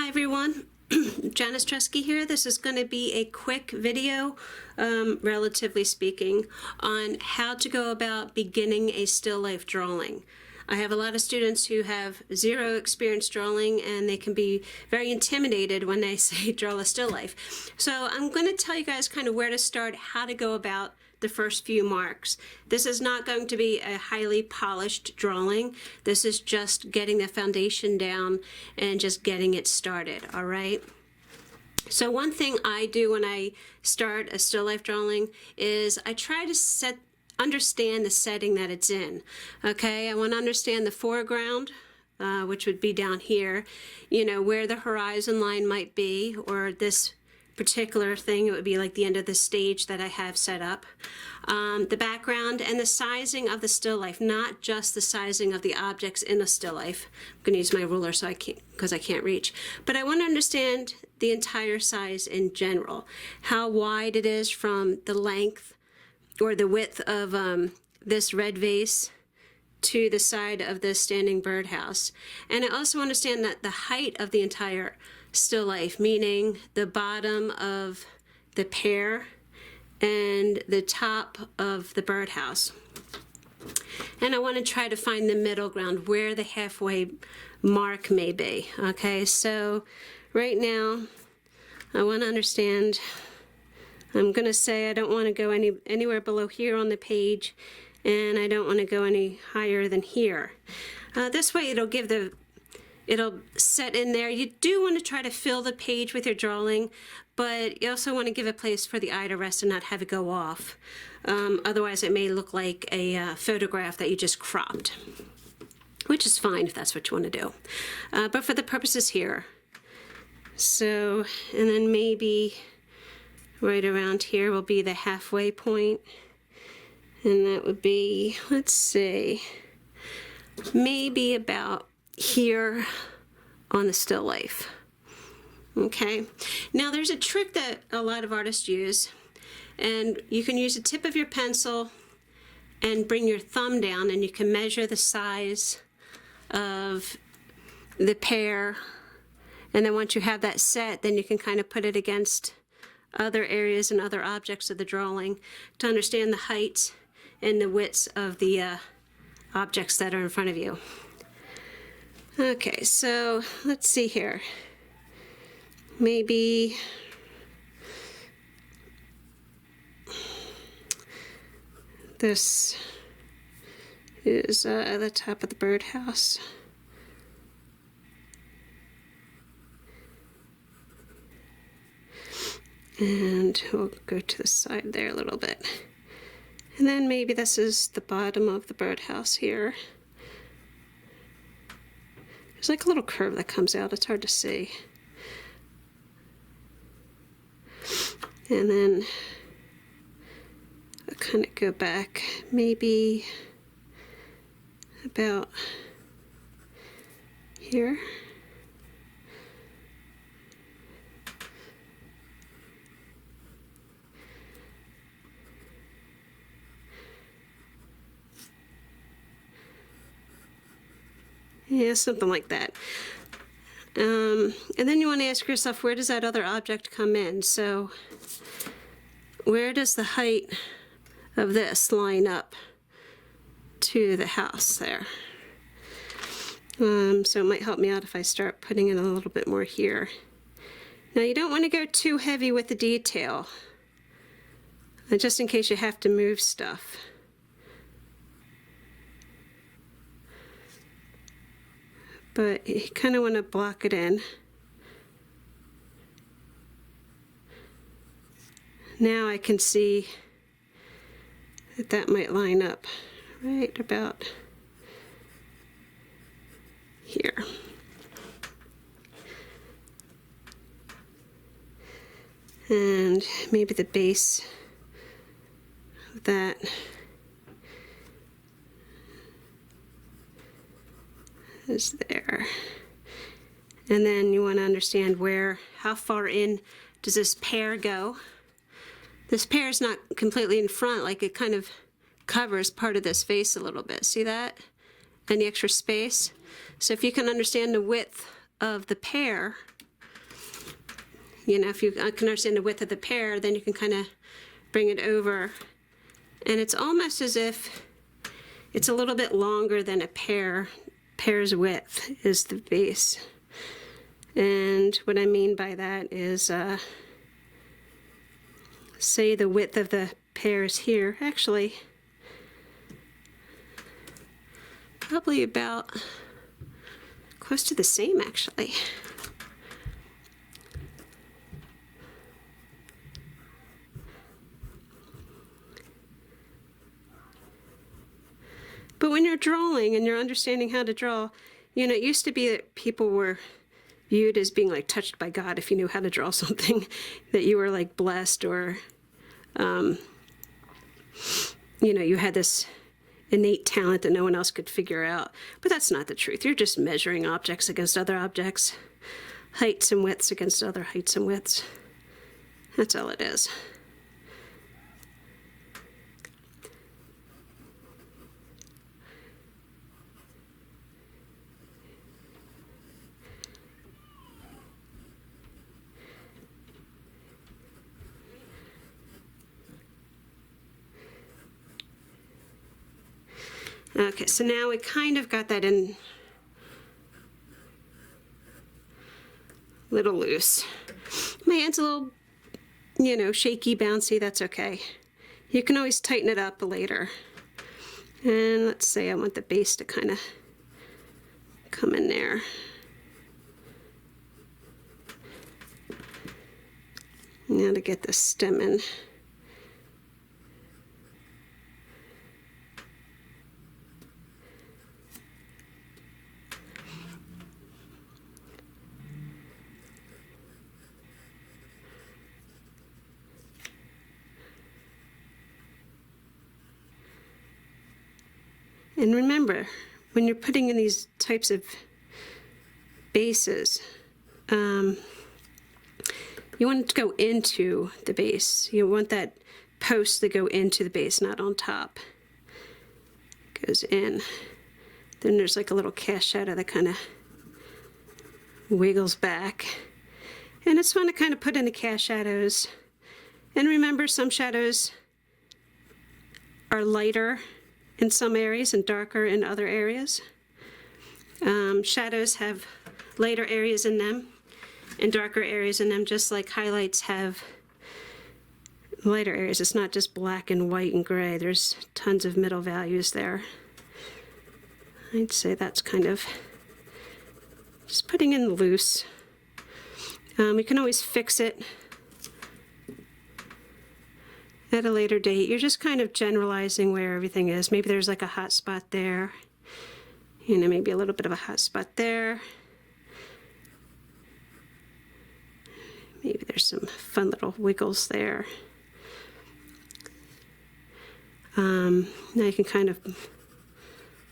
Hi everyone, Janice Trusky here. This is going to be a quick video, relatively speaking, on how to go about beginning a still life drawing. I have a lot of students who have zero experience drawing and they can be very intimidated when they say draw a still life. So I'm going to tell you guys kind of where to start, how to go about the first few marks. This is not going to be a highly polished drawing. This is just getting the foundation down and just getting it started, all right? So one thing I do when I start a still life drawing is I try to understand the setting that it's in. Okay, I want to understand the foreground, which would be down here, you know, where the horizon line might be, or this particular thing, it would be like the end of the stage that I have set up. The background and the sizing of the still life, not just the sizing of the objects in a still life. I'm going to use my ruler so I can't, because I can't reach. But I want to understand the entire size in general, how wide it is from the length or the width of this red vase to the side of this standing birdhouse. And I also understand that the height of the entire still life, meaning the bottom of the pear and the top of the birdhouse. And I want to try to find the middle ground, where the halfway mark may be. Okay, so right now I want to understand, I'm going to say I don't want to go anywhere below here on the page, and I don't want to go any higher than here. This way it'll set in there. You do want to try to fill the page with your drawing, but you also want to give a place for the eye to rest and not have it go off. Otherwise it may look like a photograph that you just cropped, which is fine if that's what you want to do. But for the purposes here, so, and then maybe right around here will be the halfway point, and that would be, let's see, maybe about here on the still life. Okay, now there's a trick that a lot of artists use, and you can use the tip of your pencil and bring your thumb down, and you can measure the size of the pear, and then once you have that set, then you can kind of put it against other areas and other objects of the drawing to understand the heights and the widths of the objects that are in front of you. Okay, so let's see here. Maybe this is the top of the birdhouse. And we'll go to the side there a little bit. And then maybe this is the bottom of the birdhouse here. There's like a little curve that comes out. It's hard to see. And then I'll kind of go back maybe about here. Yeah, something like that. And then you want to ask yourself, where does that other object come in? So where does the height of this line up to the house there? So it might help me out if I start putting in a little bit more here. Now you don't want to go too heavy with the detail, just in case you have to move stuff. But you kind of want to block it in. Now I can see that that might line up right about here. And maybe the base of that is there. And then you want to understand how far in does this pear go. This pear is not completely in front, like it kind of covers part of this vase a little bit. See that? And the extra space. So if you can understand the width of the pear, You know, if you can understand the width of the pear, then you can kind of bring it over. And it's almost as if it's a little bit longer than a pear. Pear's width is the base. And what I mean by that is, say the width of the pear is here. Actually, probably about close to the same, actually. But when you're drawing and you're understanding how to draw, you know, it used to be that people were viewed as being like touched by God if you knew how to draw something, that you were like blessed, or, you know, you had this innate talent that no one else could figure out. But that's not the truth. You're just measuring objects against other objects, heights and widths against other heights and widths. That's all it is. Okay, so now we kind of got that in a little loose. My hand's a little, you know, shaky, bouncy, that's okay. You can always tighten it up later. And let's say I want the base to kind of come in there. Now to get the stem in. And remember, when you're putting in these types of bases, you want it to go into the base. You want that post to go into the base, not on top. Goes in. Then there's like a little cast shadow that kind of wiggles back. And it's fun to kind of put in the cast shadows. And remember, some shadows are lighter in some areas and darker in other areas. Shadows have lighter areas in them and darker areas in them, just like highlights have lighter areas. It's not just black and white and gray. There's tons of middle values there. I'd say that's kind of just putting in loose. We can always fix it at a later date. You're just kind of generalizing where everything is. Maybe there's like a hot spot there. You know, maybe a little bit of a hot spot there. Maybe there's some fun little wiggles there. Now you can kind of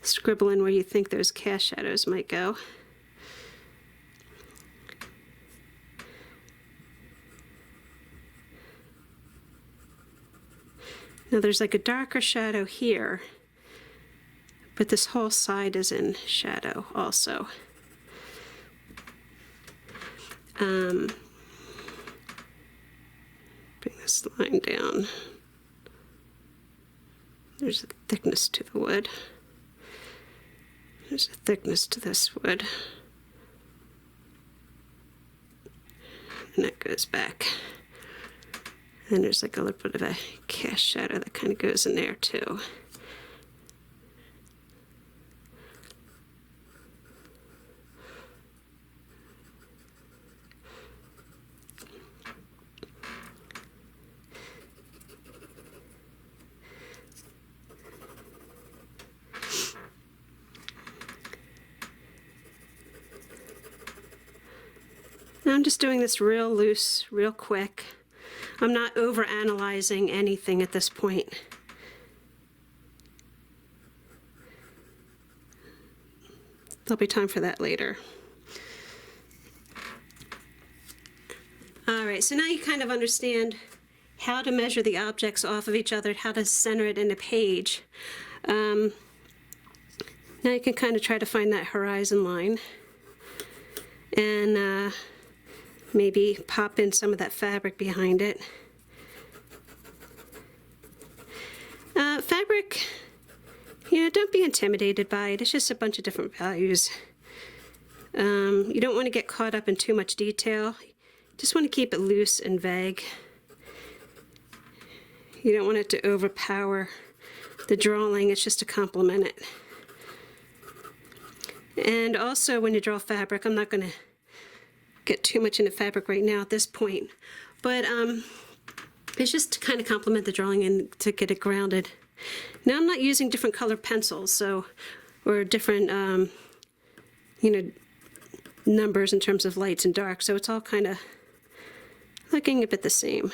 scribble in where you think those cast shadows might go. Now there's like a darker shadow here, but this whole side is in shadow also. Bring this line down. There's a thickness to the wood. There's a thickness to this wood. And that goes back. And there's like a little bit of a cast shadow that kind of goes in there too. Now I'm just doing this real loose, real quick. I'm not over-analyzing anything at this point. There'll be time for that later. All right, so now you kind of understand how to measure the objects off of each other, how to center it in a page. Now you can kind of try to find that horizon line. And maybe pop in some of that fabric behind it. Fabric, you know, don't be intimidated by it. It's just a bunch of different values. You don't want to get caught up in too much detail. You just want to keep it loose and vague. You don't want it to overpower the drawing. It's just to complement it. And also when you draw fabric, I'm not going to get too much into fabric right now at this point, but it's just to kind of complement the drawing and to get it grounded. Now I'm not using different color pencils, or different you know, numbers in terms of lights and darks, so it's all kind of looking a bit the same.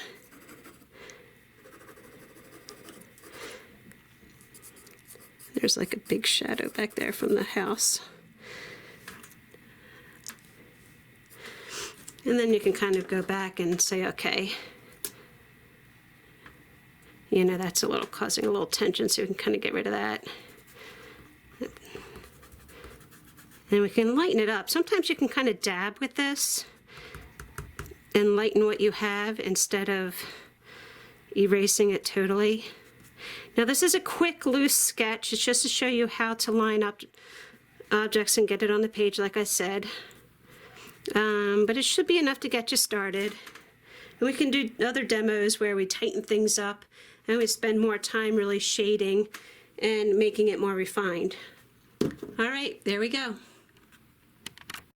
There's like a big shadow back there from the house. And then you can kind of go back and say, okay, you know, that's causing a little tension, so we can kind of get rid of that. And we can lighten it up. Sometimes you can kind of dab with this and lighten what you have instead of erasing it totally. Now this is a quick, loose sketch. It's just to show you how to line up objects and get it on the page, like I said. But it should be enough to get you started. And we can do other demos where we tighten things up and we spend more time really shading and making it more refined. All right, there we go.